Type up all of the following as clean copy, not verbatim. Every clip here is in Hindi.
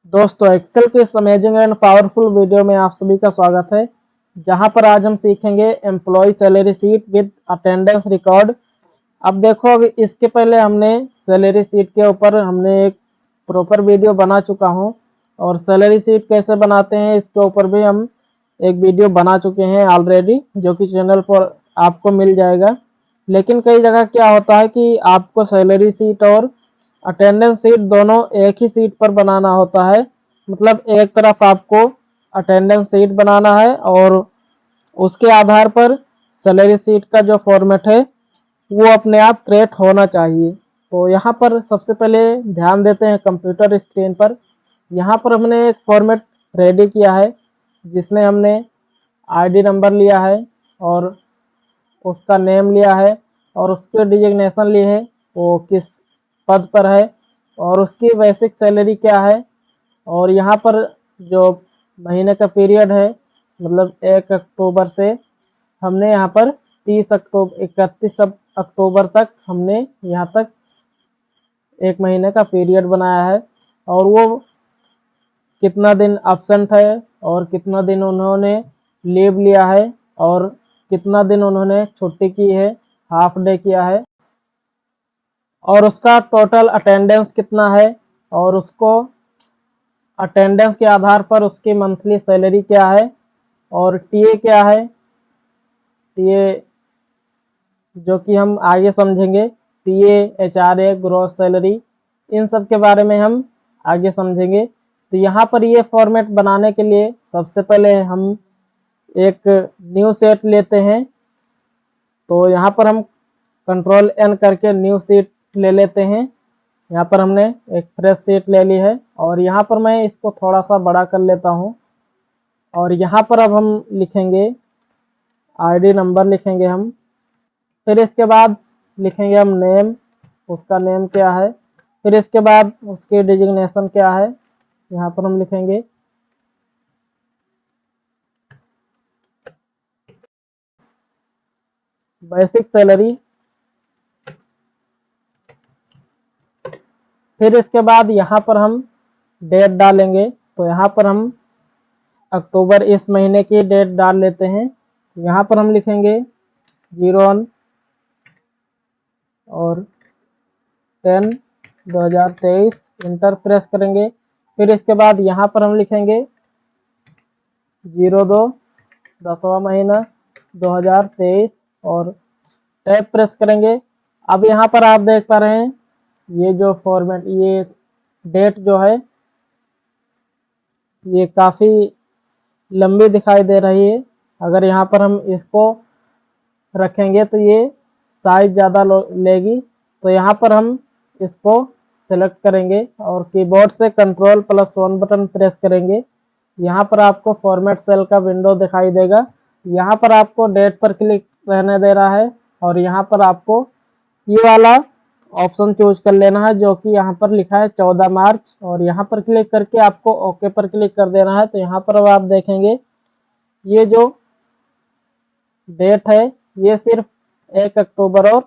दोस्तों, एक्सेल के इस अमेजिंग एंड पावरफुल वीडियो में आप सभी का स्वागत है। जहां पर आज हम सीखेंगे employ salary sheet with attendance record. अब देखो, इसके पहले हमने सैलरी शीट के ऊपर हमने एक प्रॉपर वीडियो बना चुका हूं, और सैलरी शीट कैसे बनाते हैं इसके ऊपर भी हम एक वीडियो बना चुके हैं ऑलरेडी, जो कि चैनल पर आपको मिल जाएगा। लेकिन कई जगह क्या होता है कि आपको सैलरी शीट और अटेंडेंस शीट दोनों एक ही शीट पर बनाना होता है। मतलब एक तरफ आपको अटेंडेंस शीट बनाना है और उसके आधार पर सैलरी शीट का जो फॉर्मेट है वो अपने आप क्रिएट होना चाहिए। तो यहाँ पर सबसे पहले ध्यान देते हैं कंप्यूटर स्क्रीन पर। यहाँ पर हमने एक फॉर्मेट रेडी किया है जिसमें हमने आईडी नंबर लिया है और उसका नेम लिया है और उसके डिजिग्नेशन लिए है, वो किस पद पर है और उसकी बेसिक सैलरी क्या है। और यहाँ पर जो महीने का पीरियड है, मतलब 1 अक्टूबर से हमने यहाँ पर 31 अक्टूबर तक हमने यहाँ तक एक महीने का पीरियड बनाया है। और वो कितना दिन एब्सेंट है और कितना दिन उन्होंने लीव लिया है और कितना दिन उन्होंने छुट्टी की है, हाफ डे किया है, और उसका टोटल अटेंडेंस कितना है, और उसको अटेंडेंस के आधार पर उसकी मंथली सैलरी क्या है, और टीए क्या है। टीए जो कि हम आगे समझेंगे, टीए, एचआरए, ग्रॉस सैलरी, इन सब के बारे में हम आगे समझेंगे। तो यहाँ पर ये फॉर्मेट बनाने के लिए सबसे पहले हम एक न्यू सेट लेते हैं। तो यहाँ पर हम कंट्रोल एन करके न्यू सीट ले लेते हैं। यहाँ पर हमने एक फ्रेश सीट ले ली है और यहाँ पर मैं इसको थोड़ा सा बड़ा कर लेता हूँ। और यहाँ पर अब हम लिखेंगे आईडी नंबर लिखेंगे हम। फिर इसके बाद लिखेंगे हम नेम, उसका नेम क्या है। फिर इसके बाद उसकी डिजिग्नेशन क्या है, यहाँ पर हम लिखेंगे। Basic salary. फिर इसके बाद यहाँ पर हम डेट डालेंगे। तो यहाँ पर हम अक्टूबर इस महीने की डेट डाल लेते हैं। यहाँ पर हम लिखेंगे 01 और 10/2023, इंटर प्रेस करेंगे। फिर इसके बाद यहाँ पर हम लिखेंगे 02 10वां महीना 2023 और टैब प्रेस करेंगे। अब यहाँ पर आप देख पा रहे हैं ये जो फॉर्मेट, ये डेट जो है ये काफ़ी लंबी दिखाई दे रही है। अगर यहाँ पर हम इसको रखेंगे तो ये साइज ज़्यादा लेगी। तो यहाँ पर हम इसको सेलेक्ट करेंगे और कीबोर्ड से Ctrl+1 बटन प्रेस करेंगे। यहाँ पर आपको फॉर्मेट सेल का विंडो दिखाई देगा। यहाँ पर आपको डेट पर क्लिक रहने दे रहा है और यहाँ पर आपको ये वाला ऑप्शन चूज कर लेना है जो कि यहाँ पर लिखा है 14 मार्च, और यहाँ पर क्लिक करके आपको ओके पर क्लिक कर देना है। तो यहाँ पर अब आप देखेंगे ये जो डेट है ये सिर्फ 1 अक्टूबर और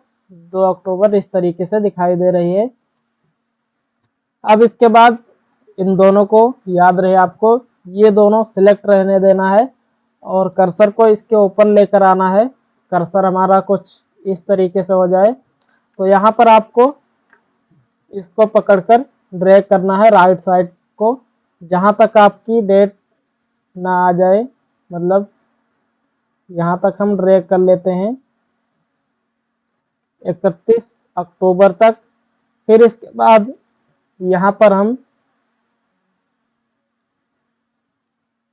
2 अक्टूबर इस तरीके से दिखाई दे रही है। अब इसके बाद इन दोनों को याद रहे, आपको ये दोनों सिलेक्ट रहने देना है और कर्सर को इसके ऊपर लेकर आना है। कर्सर हमारा कुछ इस तरीके से हो जाए। तो यहाँ पर आपको इसको पकड़कर ड्रैग करना है राइट साइड को, जहाँ तक आपकी डेट ना आ जाए, मतलब यहाँ तक हम ड्रैग कर लेते हैं 31 अक्टूबर तक। फिर इसके बाद यहाँ पर हम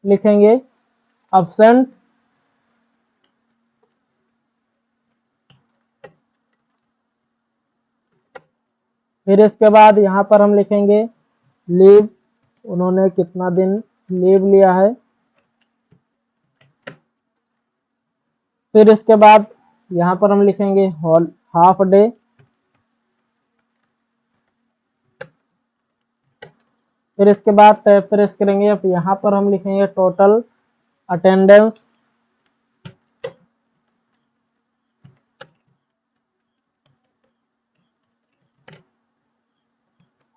लिखेंगे एब्सेंट। फिर इसके बाद यहाँ पर हम लिखेंगे लीव, उन्होंने कितना दिन लीव लिया है। फिर इसके बाद यहाँ पर हम लिखेंगे हाफ डे। फिर इसके बाद टैब प्रेस करेंगे। अब यहाँ पर हम लिखेंगे टोटल अटेंडेंस।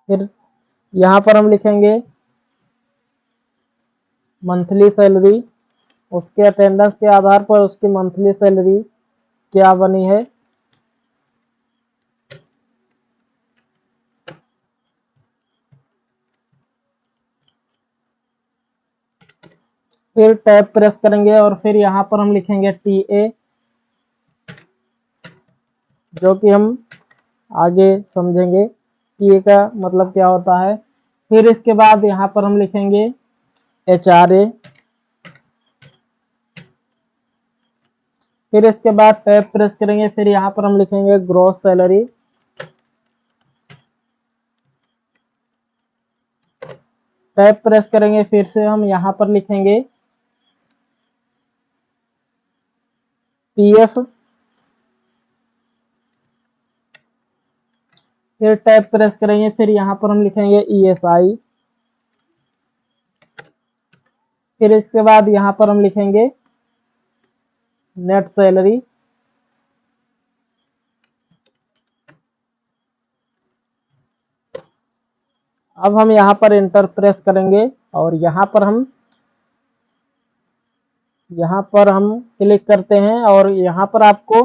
फिर यहाँ पर हम लिखेंगे मंथली सैलरी, उसके अटेंडेंस के आधार पर उसकी मंथली सैलरी क्या बनी है। फिर टैब प्रेस करेंगे और फिर यहाँ पर हम लिखेंगे TA, जो कि हम आगे समझेंगे TA का मतलब क्या होता है। फिर इसके बाद यहाँ पर हम लिखेंगे HRA। फिर इसके बाद टैब प्रेस करेंगे, फिर यहाँ पर हम लिखेंगे ग्रॉस सैलरी। टैब प्रेस करेंगे, फिर से हम यहाँ पर लिखेंगे PF। फिर टैब प्रेस करेंगे, फिर यहाँ पर हम लिखेंगे ESI। फिर इसके बाद यहाँ पर हम लिखेंगे नेट सैलरी। अब हम यहाँ पर इंटर प्रेस करेंगे और यहाँ पर हम क्लिक करते हैं और यहाँ पर आपको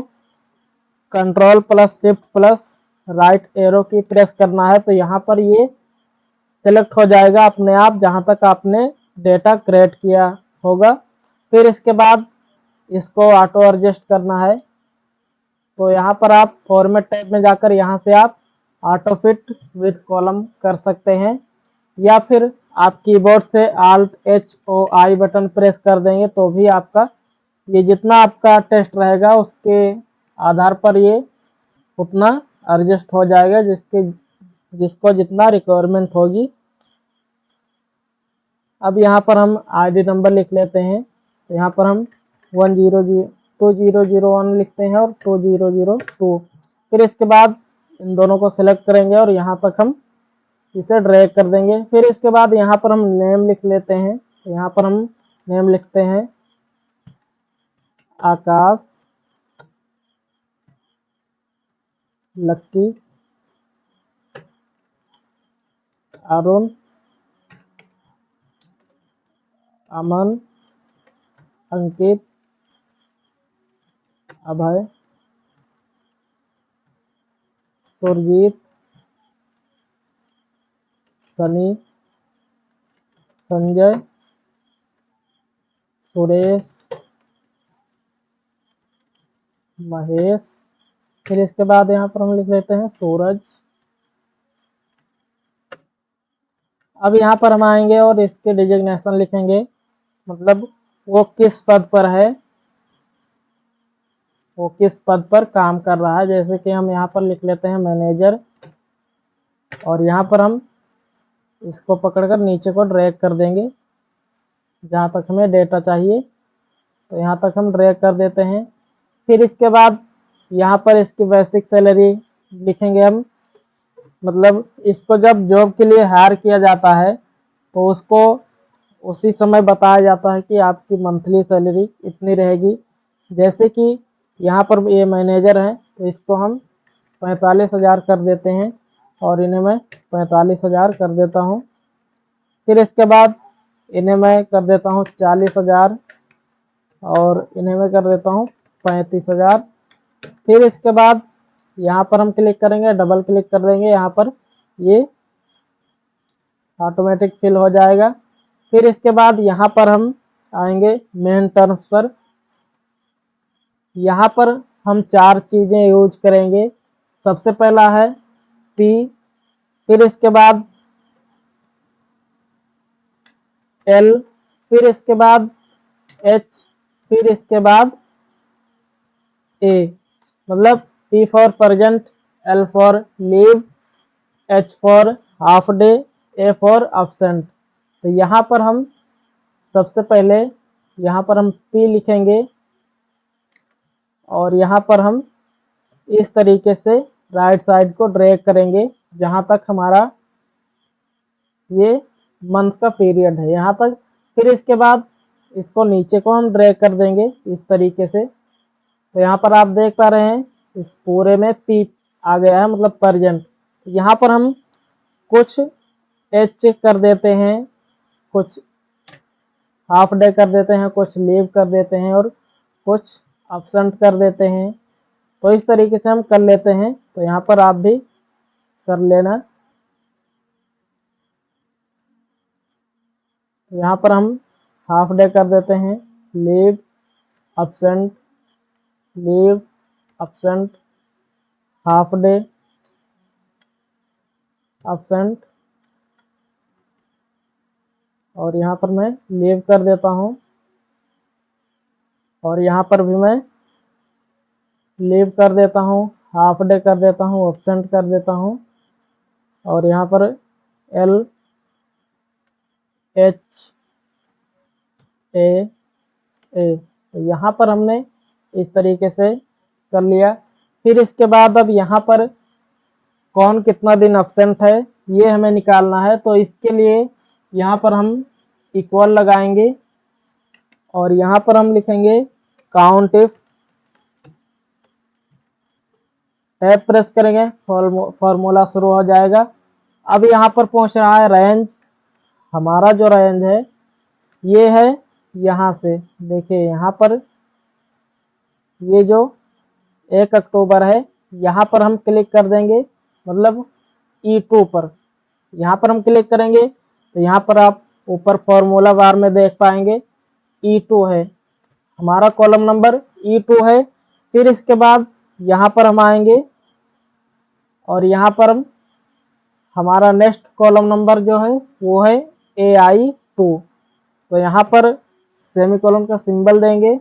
control plus shift plus right arrow की प्रेस करना है, तो यहाँ पर ये सेलेक्ट हो जाएगा अपने आप जहाँ तक आपने डेटा क्रिएट किया होगा। फिर इसके बाद इसको ऑटो एडजस्ट करना है, तो यहाँ पर आप फॉर्मेट टैब में जाकर यहाँ से आप ऑटो फिट विथ कॉलम कर सकते हैं, या फिर आप कीबोर्ड से Alt+H+O+I बटन प्रेस कर देंगे तो भी आपका ये जितना आपका टेस्ट रहेगा उसके आधार पर ये उतना एडजस्ट हो जाएगा जिसको जितना रिक्वायरमेंट होगी। अब यहाँ पर हम ID नंबर लिख लेते हैं, तो यहाँ पर हम 2001 लिखते हैं और 2002। फिर इसके बाद इन दोनों को सिलेक्ट करेंगे और यहाँ तक हम इसे ड्रैग कर देंगे। फिर इसके बाद यहाँ पर हम नेम लिख लेते हैं, तो यहाँ पर हम नेम लिखते हैं आकाश, लक्की, अरुण, अमन, अंकित, अभय, सुरजीत, सनी, संजय, सुरेश, महेश। फिर इसके बाद यहाँ पर हम लिख लेते हैं सूरज। अब यहाँ पर हम आएंगे और इसके डिजिग्नेशन लिखेंगे, मतलब वो किस पद पर है, वो किस पद पर काम कर रहा है। जैसे कि हम यहाँ पर लिख लेते हैं मैनेजर, और यहाँ पर हम इसको पकड़कर नीचे को ड्रैग कर देंगे जहाँ तक हमें डेटा चाहिए, तो यहाँ तक हम ड्रैग कर देते हैं। फिर इसके बाद यहाँ पर इसकी बेसिक सैलरी लिखेंगे हम, मतलब इसको जब जॉब के लिए हायर किया जाता है तो उसको उसी समय बताया जाता है कि आपकी मंथली सैलरी इतनी रहेगी। जैसे कि यहाँ पर ये मैनेजर है तो इसको हम 45,000 कर देते हैं और इन्हें मैं 45,000 कर देता हूँ। फिर इसके बाद इन्हें मैं कर देता हूँ 40,000 और इन्हें मैं कर देता हूँ 35,000। फिर इसके बाद यहाँ पर हम क्लिक करेंगे, डबल क्लिक कर देंगे, यहाँ पर ये ऑटोमेटिक फिल हो जाएगा। फिर इसके बाद यहाँ पर हम आएंगे मेन टर्म्स पर। यहाँ पर हम 4 चीज़ें यूज करेंगे। सबसे पहला है P, फिर इसके बाद L, फिर इसके बाद H, फिर इसके बाद A, मतलब P for present, L for leave, H for half day, A for absent। तो यहाँ पर हम सबसे पहले यहाँ पर हम P लिखेंगे और यहाँ पर हम इस तरीके से राइट साइड को ड्रैग करेंगे जहाँ तक हमारा ये मंथ का पीरियड है यहाँ तक। फिर इसके बाद इसको नीचे को हम ड्रैग कर देंगे इस तरीके से। तो यहाँ पर आप देख पा रहे हैं इस पूरे में P आ गया है, मतलब प्रेजेंट। यहाँ पर हम कुछ H कर देते हैं, कुछ हाफ डे कर देते हैं, कुछ लीव कर देते हैं और कुछ एब्सेंट कर देते हैं। तो इस तरीके से हम कर लेते हैं। तो यहाँ पर आप भी कर लेना। यहाँ पर हम हाफ डे कर देते हैं, leave absent, leave absent, half day absent, और यहाँ पर मैं लीव कर देता हूँ और यहाँ पर भी मैं लीव कर देता हूँ, हाफ डे कर देता हूँ, एब्सेंट कर देता हूँ और यहाँ पर एल एच ए ए। तो यहाँ पर हमने इस तरीके से कर लिया। फिर इसके बाद अब यहाँ पर कौन कितना दिन एब्सेंट है ये हमें निकालना है। तो इसके लिए यहाँ पर हम इक्वल लगाएंगे और यहाँ पर हम लिखेंगे काउंट इफ, टैब प्रेस करेंगे, फॉर्मूला शुरू हो जाएगा। अब यहाँ पर पहुंच रहा है रेंज। हमारा जो रेंज है ये है यहाँ से, देखिए यहाँ पर ये जो 1 अक्टूबर है यहाँ पर हम क्लिक कर देंगे, मतलब E2 पर यहाँ पर हम क्लिक करेंगे तो यहाँ पर आप ऊपर फॉर्मूला बार में देख पाएंगे E2 है, हमारा कॉलम नंबर E2 है। फिर इसके बाद यहाँ पर हम आएंगे और यहाँ पर हम हमारा नेक्स्ट कॉलम नंबर जो है वो है AI2। तो यहाँ पर सेमीकोलन का सिंबल देंगे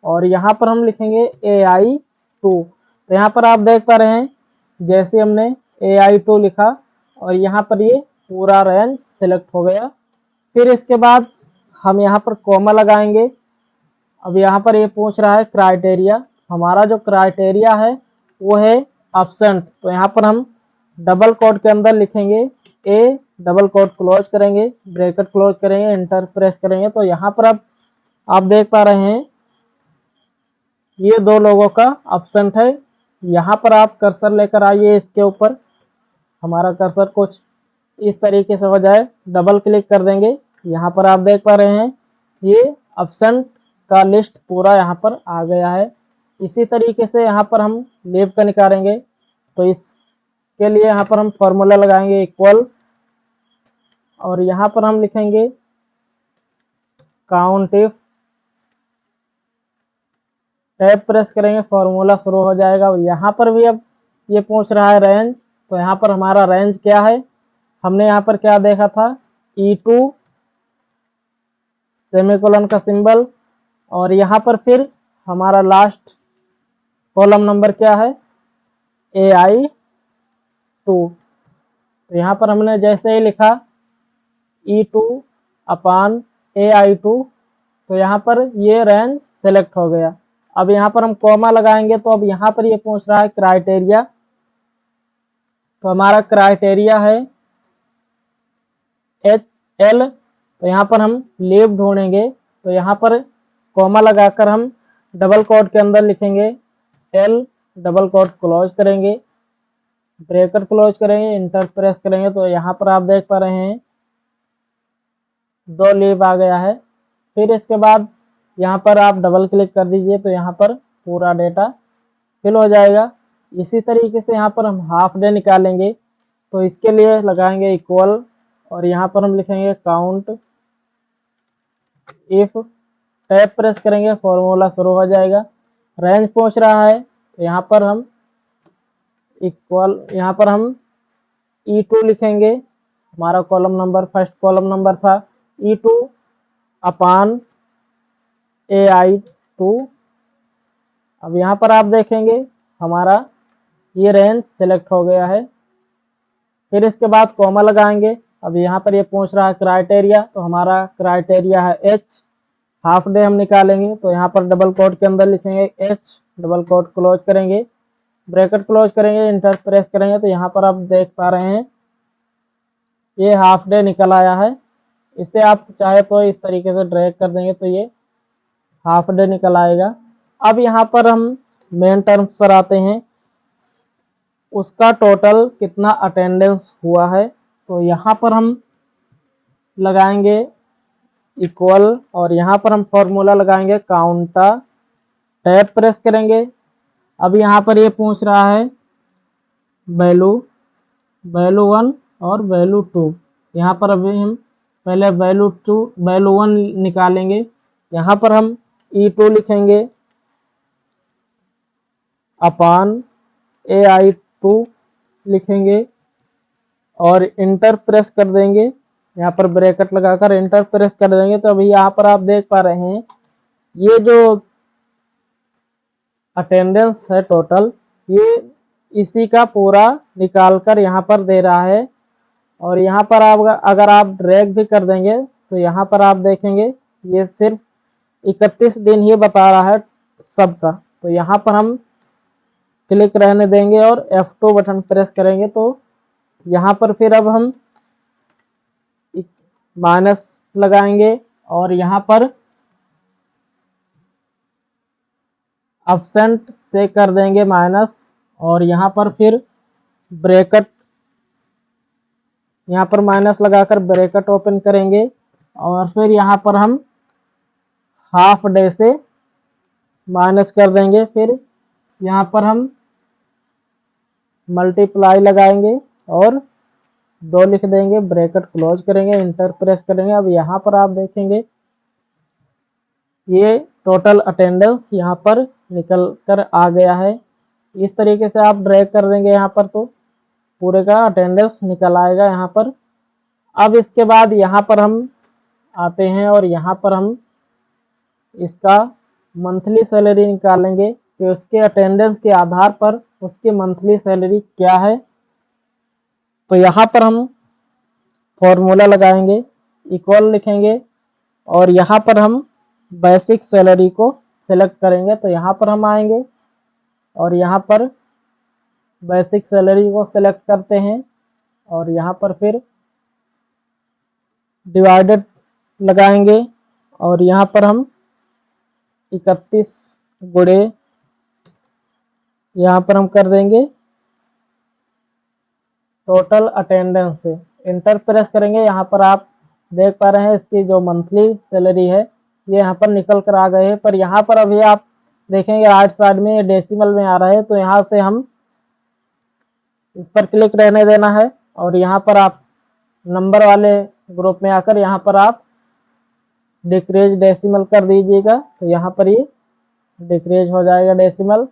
और यहाँ पर हम लिखेंगे AI2। तो यहाँ पर आप देख पा रहे हैं जैसे हमने AI2 लिखा और यहाँ पर ये पूरा रेंज सेलेक्ट हो गया। फिर इसके बाद हम यहाँ पर कॉमा लगाएंगे। अब यहाँ पर ये पूछ रहा है क्राइटेरिया, हमारा जो क्राइटेरिया है वो है एब्सेंट। तो यहाँ पर हम डबल कोट के अंदर लिखेंगे ए, डबल कोट क्लोज करेंगे, ब्रैकेट क्लोज करेंगे, एंटर प्रेस करेंगे। तो यहाँ पर अब आप देख पा रहे हैं ये 2 लोगों का एब्सेंट है। यहाँ पर आप कर्सर लेकर आइए इसके ऊपर, हमारा कर्सर कुछ इस तरीके से हो जाए, डबल क्लिक कर देंगे। यहाँ पर आप देख पा रहे हैं ये एब्सेंट का लिस्ट पूरा यहाँ पर आ गया है। इसी तरीके से यहाँ पर हम लीव का निकालेंगे। तो इसके लिए यहाँ पर हम फॉर्मूला लगाएंगे इक्वल और यहाँ पर हम लिखेंगे काउंट इफ, टैब प्रेस करेंगे, फॉर्मूला शुरू हो जाएगा। यहाँ पर भी अब ये पूछ रहा है रेंज। तो यहाँ पर हमारा रेंज क्या है, हमने यहाँ पर क्या देखा था E2 सेमीकोलन का सिंबल और यहाँ पर फिर हमारा लास्ट कॉलम नंबर क्या है AI2। तो यहाँ पर हमने जैसे ही लिखा E2 अपान AI2 तो यहाँ पर ये रेंज सेलेक्ट हो गया। अब यहाँ पर हम कॉमा लगाएंगे तो अब यहाँ पर ये पूछ रहा है क्राइटेरिया। तो हमारा क्राइटेरिया है HL। तो यहाँ पर हम लीव ढूंढेंगे। तो यहाँ पर कॉमा लगाकर हम डबल कोट के अंदर लिखेंगे L, डबल कोट क्लोज करेंगे, ब्रैकेट क्लोज करेंगे, इंटर प्रेस करेंगे। तो यहाँ पर आप देख पा रहे हैं 2 लीव आ गया है। फिर इसके बाद यहाँ पर आप डबल क्लिक कर दीजिए तो यहाँ पर पूरा डेटा फिल हो जाएगा। इसी तरीके से यहाँ पर हम हाफ डे निकालेंगे। तो इसके लिए लगाएंगे इक्वल और यहाँ पर हम लिखेंगे काउंट इफ, टैब प्रेस करेंगे, फॉर्मूला शुरू हो जाएगा। रेंज पूछ रहा है तो यहाँ पर हम इक्वल, यहाँ पर हम E2 लिखेंगे, हमारा column number first column number था E2 अपान AI2। अब यहाँ पर आप देखेंगे हमारा ये रेंज सेलेक्ट हो गया है। फिर इसके बाद कॉमा लगाएंगे। अब यहाँ पर ये पूछ रहा है क्राइटेरिया। तो हमारा क्राइटेरिया है H, हाफ डे हम निकालेंगे। तो यहाँ पर डबल कोट के अंदर लिखेंगे H, डबल कोट क्लोज करेंगे, ब्रैकेट क्लोज करेंगे, इंटर प्रेस करेंगे। तो यहाँ पर आप देख पा रहे हैं ये हाफ डे निकल आया है। इसे आप चाहे तो इस तरीके से ड्रैग कर देंगे तो ये हाफ डे निकल आएगा। अब यहाँ पर हम मेन टर्म्स पर आते हैं, उसका टोटल कितना अटेंडेंस हुआ है। तो यहाँ पर हम लगाएंगे इक्वल, और यहाँ पर हम फॉर्मूला लगाएंगे काउंटा, टैब प्रेस करेंगे। अब यहाँ पर ये पूछ रहा है वैल्यू 1 और वैल्यू 2। यहाँ पर अभी हम पहले वैल्यू 1 निकालेंगे। यहाँ पर हम E2 लिखेंगे अपान AI2 लिखेंगे और इंटर प्रेस कर देंगे। यहाँ पर ब्रैकेट लगाकर इंटर प्रेस कर देंगे। तो अभी यहाँ पर आप देख पा रहे हैं ये जो अटेंडेंस है टोटल, ये इसी का पूरा निकाल कर यहाँ पर दे रहा है। और यहाँ पर आप अगर आप ड्रैग भी कर देंगे तो यहाँ पर आप देखेंगे ये सिर्फ 31 दिन ही बता रहा है सबका। तो यहाँ पर हम क्लिक रहने देंगे और F2 बटन प्रेस करेंगे। तो यहाँ पर फिर अब हम माइनस लगाएंगे और यहाँ पर एब्सेंट से कर देंगे माइनस, और यहाँ पर फिर ब्रैकेट, यहाँ पर माइनस लगाकर ब्रैकेट ओपन करेंगे और फिर यहाँ पर हम हाफ डे से माइनस कर देंगे। फिर यहाँ पर हम मल्टीप्लाई लगाएंगे और 2 लिख देंगे, ब्रैकेट क्लोज करेंगे, इंटर प्रेस करेंगे। अब यहाँ पर आप देखेंगे ये टोटल अटेंडेंस यहाँ पर निकल कर आ गया है। इस तरीके से आप ड्रैग कर देंगे यहाँ पर तो पूरे का अटेंडेंस निकल आएगा यहाँ पर। अब इसके बाद यहाँ पर हम आते हैं और यहाँ पर हम इसका मंथली सैलरी निकालेंगे कि उसके अटेंडेंस के आधार पर उसकी मंथली सैलरी क्या है। तो यहाँ पर हम फॉर्मूला लगाएंगे, इक्वल लिखेंगे और यहाँ पर हम बेसिक सैलरी को सिलेक्ट करेंगे। तो यहाँ पर हम आएंगे और यहाँ पर बेसिक सैलरी को सिलेक्ट करते हैं और यहाँ पर फिर डिवाइडेड लगाएंगे और यहाँ पर हम 31 गुणे यहाँ पर हम कर देंगे टोटल अटेंडेंस से, इंटर प्रेस करेंगे। यहाँ पर आप देख पा रहे हैं इसकी जो मंथली सैलरी है ये यहाँ पर निकल कर आ गए हैं। पर यहाँ पर अभी आप देखेंगे राइट साइड में ये डेसिमल में आ रहा है, तो यहाँ से हम इस पर क्लिक रहने देना है और यहाँ पर आप नंबर वाले ग्रुप में आकर यहाँ पर आप डिक्रीज डेसिमल कर दीजिएगा। तो यहाँ पर ये डिक्रीज हो जाएगा डेसिमल।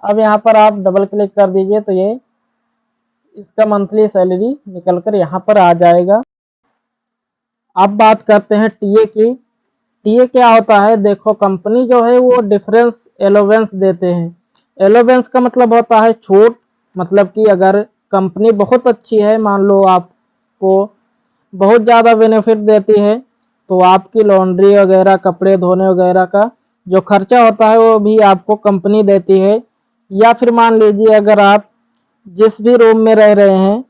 अब यहाँ पर आप डबल क्लिक कर दीजिए तो ये इसका मंथली सैलरी निकल कर यहाँ पर आ जाएगा। अब बात करते हैं टीए की। टीए क्या होता है, देखो कंपनी जो है वो डिफरेंस एलोवेंस देते हैं। एलोवेंस का मतलब होता है छूट, मतलब कि अगर कंपनी बहुत अच्छी है, मान लो आपको बहुत ज़्यादा बेनिफिट देती है, तो आपकी लॉन्ड्री वगैरह कपड़े धोने वगैरह का जो खर्चा होता है वो भी आपको कंपनी देती है। या फिर मान लीजिए अगर आप जिस भी रूम में रह रहे हैं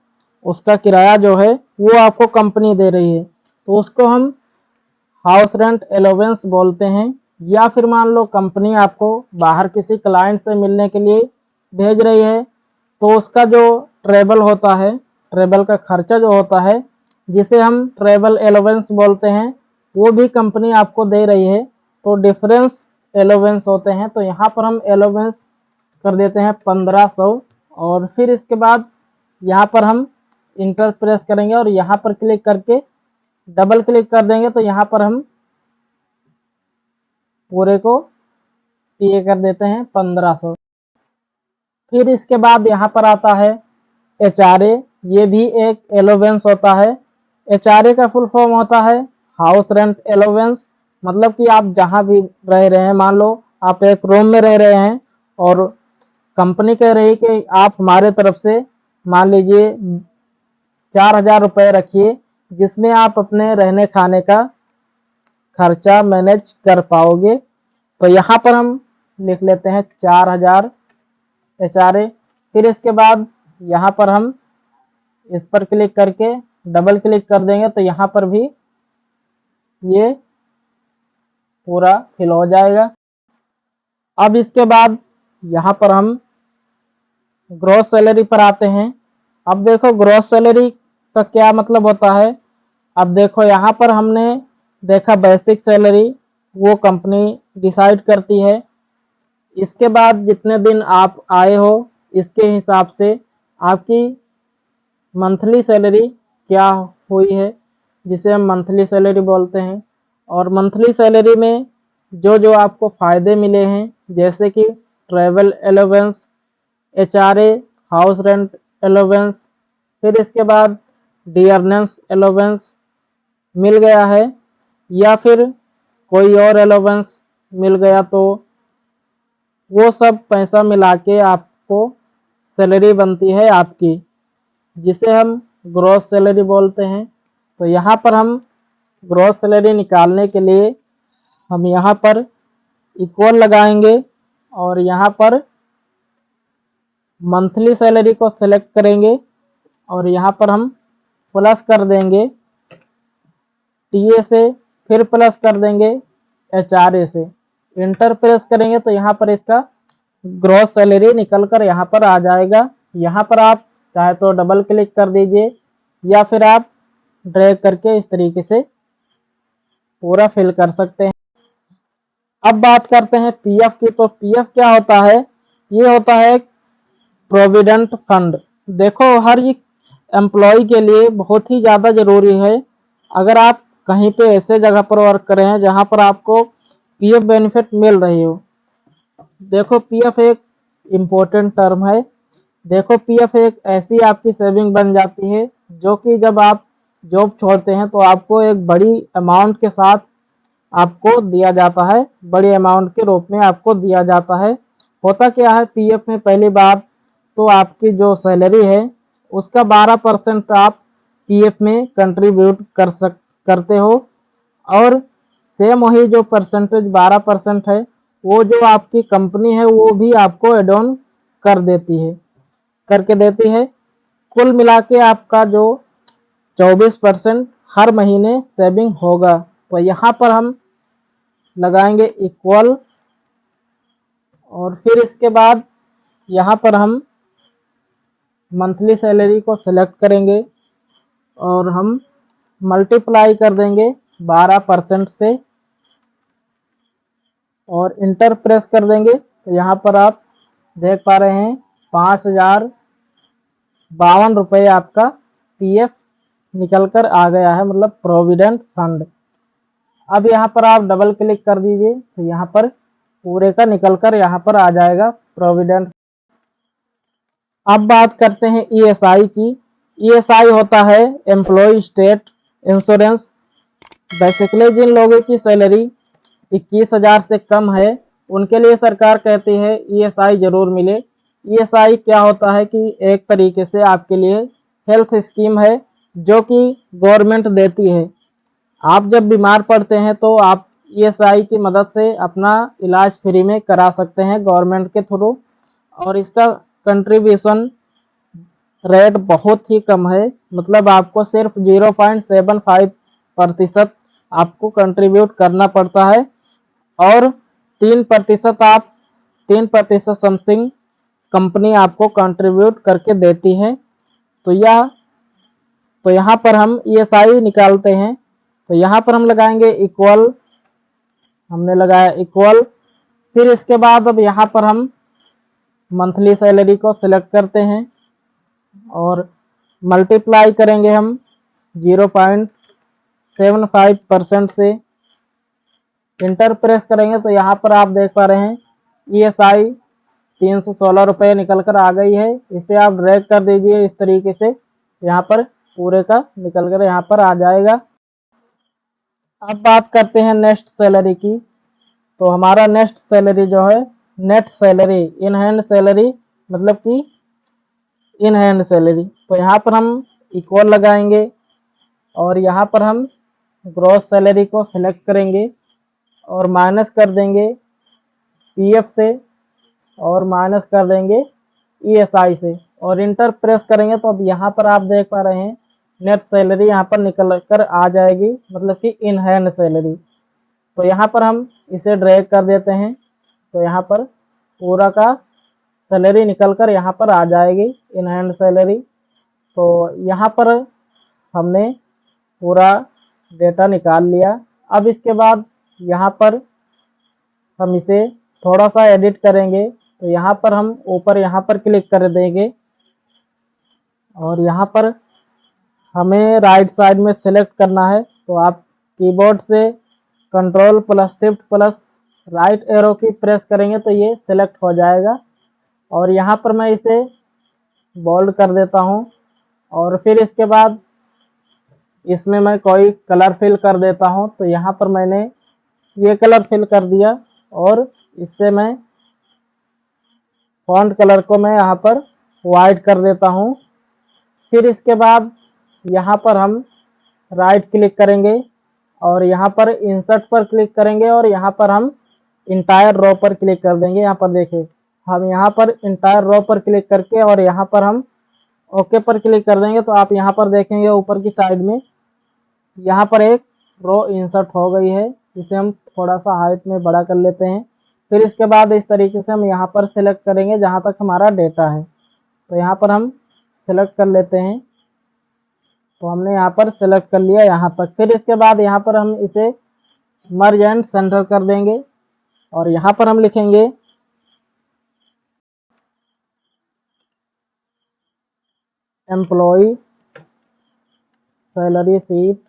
उसका किराया जो है वो आपको कंपनी दे रही है, तो उसको हम हाउस रेंट एलोवेंस बोलते हैं। या फिर मान लो कंपनी आपको बाहर किसी क्लाइंट से मिलने के लिए भेज रही है, तो उसका जो ट्रेवल होता है, ट्रेवल का खर्चा जो होता है जिसे हम ट्रेवल एलोवेंस बोलते हैं, वो भी कंपनी आपको दे रही है, तो डिफरेंस एलोवेंस होते हैं। तो यहाँ पर हम एलोवेंस कर देते हैं 1500 और फिर इसके बाद यहाँ पर हम इंटर प्रेस करेंगे और यहाँ पर क्लिक करके डबल क्लिक कर देंगे। तो यहाँ पर हम पूरे को टीए कर देते हैं 1500। फिर इसके बाद यहाँ पर आता है एचआरए, ये भी एक एलोवेंस होता है। एचआरए का फुल फॉर्म होता है हाउस रेंट एलोवेंस, मतलब कि आप जहाँ भी रह रहे हैं, मान लो आप एक रूम में रह रहे हैं और कंपनी कह रही है कि आप हमारे तरफ से मान लीजिए 4000 रुपये रखिए, जिसमें आप अपने रहने खाने का खर्चा मैनेज कर पाओगे। तो यहाँ पर हम लिख लेते हैं 4000 एचआरए। फिर इसके बाद यहाँ पर हम इस पर क्लिक करके डबल क्लिक कर देंगे तो यहाँ पर भी ये पूरा फिल हो जाएगा। अब इसके बाद यहाँ पर हम ग्रॉस सैलरी पर आते हैं। अब देखो ग्रॉस सैलरी का क्या मतलब होता है। अब देखो यहाँ पर हमने देखा बेसिक सैलरी वो कंपनी डिसाइड करती है। इसके बाद जितने दिन आप आए हो इसके हिसाब से आपकी मंथली सैलरी क्या हुई है, जिसे हम मंथली सैलरी बोलते हैं। और मंथली सैलरी में जो जो आपको फ़ायदे मिले हैं, जैसे कि travel allowance, HRA, house rent allowance, फिर इसके बाद डियरनेस अलाउंस मिल गया है, या फिर कोई और अलाउंस मिल गया, तो वो सब पैसा मिला के आपको सैलरी बनती है आपकी, जिसे हम ग्रॉस सैलरी बोलते हैं। तो यहाँ पर हम ग्रॉस सैलरी निकालने के लिए हम यहाँ पर इक्वल लगाएंगे और यहाँ पर मंथली सैलरी को सेलेक्ट करेंगे और यहाँ पर हम प्लस कर देंगे टीए से, फिर प्लस कर देंगे एचआरए से, इंटर प्रेस करेंगे तो यहाँ पर इसका ग्रॉस सैलरी निकल कर यहाँ पर आ जाएगा। यहाँ पर आप चाहे तो डबल क्लिक कर दीजिए या फिर आप ड्रैग करके इस तरीके से पूरा फिल कर सकते हैं। अब बात करते हैं पीएफ की। तो पीएफ क्या होता है? ये होता है प्रोविडेंट फंड। देखो, हर एक एम्प्लॉय के लिए बहुत ही ज़्यादा ज़रूरी है। अगर आप कहीं पे ऐसे जगह पर वर्क कर रहे हैं जहाँ पर आपको पीएफ बेनिफिट मिल रही हो। देखो, पीएफ एक इम्पोर्टेंट टर्म है। देखो, पीएफ एक ऐसी आपकी सेविंग बन जाती है जो कि जब आप जॉब छोड़ते हैं तो आपको एक बड़ी अमाउंट के साथ आपको दिया जाता है, बड़ी अमाउंट के रूप में आपको दिया जाता है। होता क्या है, पीएफ में पहली बात तो आपकी जो सैलरी है उसका 12% आप पीएफ में कंट्रीब्यूट करते हो, और सेम वही जो परसेंटेज 12% है वो जो आपकी कंपनी है वो भी आपको एड ऑन करके देती है। कुल मिला के आपका जो 24% हर महीने सेविंग होगा। तो यहाँ पर हम लगाएंगे इक्वल, और फिर इसके बाद यहाँ पर हम मंथली सैलरी को सिलेक्ट करेंगे और हम मल्टीप्लाई कर देंगे 12% से और इंटर प्रेस कर देंगे। तो यहाँ पर आप देख पा रहे हैं 5052 रुपये आपका पीएफ निकल कर आ गया है, मतलब प्रोविडेंट फंड। अब यहाँ पर आप डबल क्लिक कर दीजिए तो यहाँ पर पूरे का निकल कर यहाँ पर आ जाएगा प्रोविडेंट। अब बात करते हैं ईएसआई की। ईएसआई होता है एम्प्लॉय स्टेट इंश्योरेंस। बेसिकली जिन लोगों की सैलरी 21,000 से कम है उनके लिए सरकार कहती है ईएसआई जरूर मिले। ईएसआई क्या होता है कि एक तरीके से आपके लिए हेल्थ स्कीम है जो कि गवर्नमेंट देती है। आप जब बीमार पड़ते हैं तो आप ईएसआई की मदद से अपना इलाज फ्री में करा सकते हैं गवर्नमेंट के थ्रू, और इसका कंट्रीब्यूशन रेट बहुत ही कम है, मतलब आपको सिर्फ 0.75% आपको कंट्रीब्यूट करना पड़ता है, और 3% समथिंग कंपनी आपको कंट्रीब्यूट करके देती है। तो यहाँ पर हम ईएसआई निकालते हैं। तो यहाँ पर हम लगाएंगे इक्वल, हमने लगाया इक्वल। फिर इसके बाद अब यहाँ पर हम मंथली सैलरी को सिलेक्ट करते हैं और मल्टीप्लाई करेंगे हम 0.75% से, इंटर प्रेस करेंगे तो यहाँ पर आप देख पा रहे हैं ईएसआई 316 रुपये निकल कर आ गई है। इसे आप ड्रैग कर दीजिए इस तरीके से, यहाँ पर पूरे का निकल कर यहाँ पर आ जाएगा। अब बात करते हैं नेक्स्ट सैलरी की। तो हमारा नेक्स्ट सैलरी जो है net salary, in hand salary, मतलब कि इन हैंड सैलरी। तो यहाँ पर हम इक्वल लगाएंगे और यहाँ पर हम ग्रॉस सैलरी को सिलेक्ट करेंगे और माइनस कर देंगे पीएफ से और माइनस कर देंगे ईएसआई से और इंटर प्रेस करेंगे। तो अब यहाँ पर आप देख पा रहे हैं नेट सैलरी यहाँ पर निकल कर आ जाएगी, मतलब कि इन हैंड सैलरी। तो यहाँ पर हम इसे ड्रैग कर देते हैं तो यहाँ पर पूरा का सैलरी निकल कर यहाँ पर आ जाएगी इन हैंड सैलरी। तो यहाँ पर हमने पूरा डेटा निकाल लिया। अब इसके बाद यहाँ पर हम इसे थोड़ा सा एडिट करेंगे, तो यहाँ पर हम ऊपर यहाँ पर क्लिक कर देंगे और यहाँ पर हमें राइट साइड में सिलेक्ट करना है। तो आप कीबोर्ड से control plus shift plus right arrow की प्रेस करेंगे तो ये सिलेक्ट हो जाएगा। और यहाँ पर मैं इसे बोल्ड कर देता हूँ और फिर इसके बाद इसमें मैं कोई कलर फिल कर देता हूँ। तो यहाँ पर मैंने ये कलर फिल कर दिया और इससे मैं फॉन्ट कलर को मैं यहाँ पर वाइट कर देता हूँ। फिर इसके बाद यहाँ पर हम राइट क्लिक करेंगे और यहाँ पर इंसर्ट पर क्लिक करेंगे और यहाँ पर हम इंटायर रो पर क्लिक कर देंगे। यहाँ पर देखिए हम यहाँ पर इंटायर रो पर क्लिक करके और यहाँ पर हम ओके पर क्लिक कर देंगे। तो आप यहाँ पर देखेंगे ऊपर की साइड में यहाँ पर एक रो इंसर्ट हो गई है। इसे हम थोड़ा सा हाइट में बड़ा कर लेते हैं। फिर इसके बाद इस तरीके से हम यहाँ पर सिलेक्ट करेंगे जहाँ तक हमारा डेटा है। तो यहाँ पर हम सिलेक्ट कर लेते हैं। तो हमने यहाँ पर सिलेक्ट कर लिया यहाँ तक। फिर इसके बाद यहाँ पर हम इसे मर्ज एंड सेंटर कर देंगे और यहाँ पर हम लिखेंगे एम्प्लॉय सैलरी शीट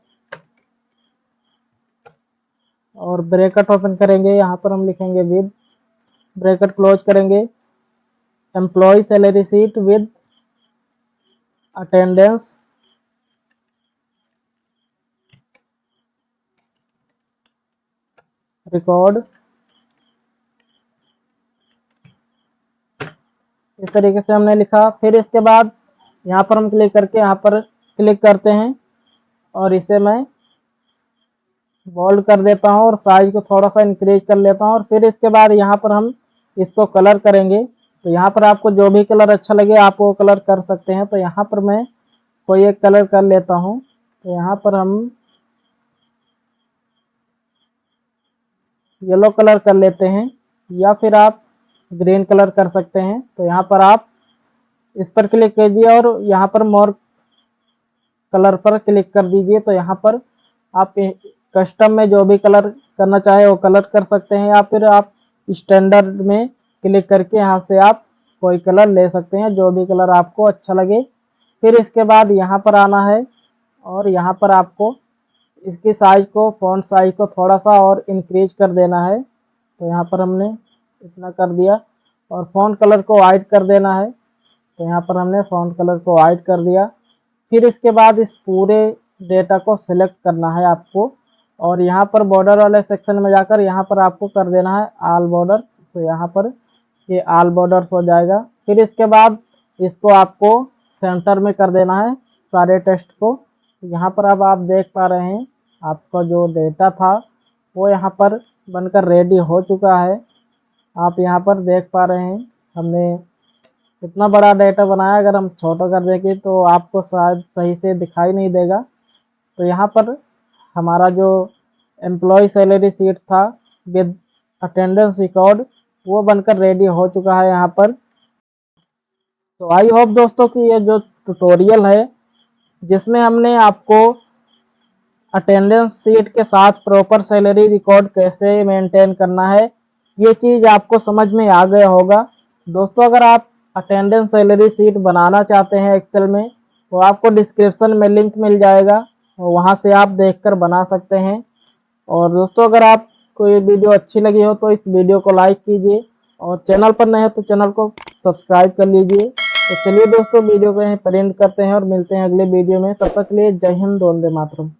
और ब्रैकेट ओपन करेंगे। यहाँ पर हम लिखेंगे विद, ब्रैकेट क्लोज करेंगे, employ salary sheet with attendance record. इस तरीके से हमने लिखा। फिर इसके बाद यहाँ पर हम क्लिक करके यहाँ पर क्लिक करते हैं और इसे मैं बोल्ड कर देता हूँ और साइज को थोड़ा सा इंक्रीज कर लेता हूँ। और फिर इसके बाद यहाँ पर हम इसको कलर करेंगे। तो यहाँ पर आपको जो भी कलर अच्छा लगे आप वो कलर कर सकते हैं। तो यहाँ पर मैं कोई एक कलर कर लेता हूँ। तो यहाँ पर हम येलो कलर कर लेते हैं या फिर आप ग्रीन कलर कर सकते हैं। तो यहाँ पर आप इस पर क्लिक कीजिए और यहाँ पर मोर कलर पर क्लिक कर दीजिए। तो यहाँ पर आप कस्टम में जो भी कलर करना चाहे वो कलर कर सकते हैं या फिर आप स्टैंडर्ड में क्लिक करके यहाँ से आप कोई कलर ले सकते हैं, जो भी कलर आपको अच्छा लगे। फिर इसके बाद यहाँ पर आना है और यहाँ पर आपको इसकी साइज को, फॉन्ट साइज को थोड़ा सा और इंक्रीज कर देना है। तो यहाँ पर हमने इतना कर दिया और फॉन्ट कलर को वाइट कर देना है। तो यहाँ पर हमने फॉन्ट कलर को वाइट कर दिया। फिर इसके बाद इस पूरे डेटा को सिलेक्ट करना है आपको और यहाँ पर बॉर्डर वाले सेक्शन में जाकर यहाँ पर आपको कर देना है ऑल बॉर्डर। तो यहाँ पर ये ऑल बॉर्डर्स हो जाएगा। फिर इसके बाद इसको आपको सेंटर में कर देना है सारे टेक्स्ट को। यहाँ पर अब आप देख पा रहे हैं आपका जो डेटा था वो यहाँ पर बनकर रेडी हो चुका है। आप यहाँ पर देख पा रहे हैं हमने इतना बड़ा डेटा बनाया। अगर हम छोटा कर देंगे तो आपको शायद सही से दिखाई नहीं देगा। तो यहाँ पर हमारा जो एम्प्लॉय सैलरी शीट था विद अटेंडेंस रिकॉर्ड वो बनकर रेडी हो चुका है यहाँ पर। तो आई होप दोस्तों कि ये जो ट्यूटोरियल है जिसमें हमने आपको अटेंडेंस शीट के साथ प्रॉपर सैलरी रिकॉर्ड कैसे मेंटेन करना है ये चीज़ आपको समझ में आ गया होगा। दोस्तों अगर आप अटेंडेंस सैलरी शीट बनाना चाहते हैं एक्सेल में तो आपको डिस्क्रिप्शन में लिंक मिल जाएगा, वहां से आप देखकर बना सकते हैं। और दोस्तों अगर आपको ये वीडियो अच्छी लगी हो तो इस वीडियो को लाइक कीजिए और चैनल पर नए हो तो चैनल को सब्सक्राइब कर लीजिए। तो चलिए दोस्तों वीडियो को यहीं पर एंड करते हैं और मिलते हैं अगले वीडियो में। तब तक के लिए जय हिंद, वंदे मातरम।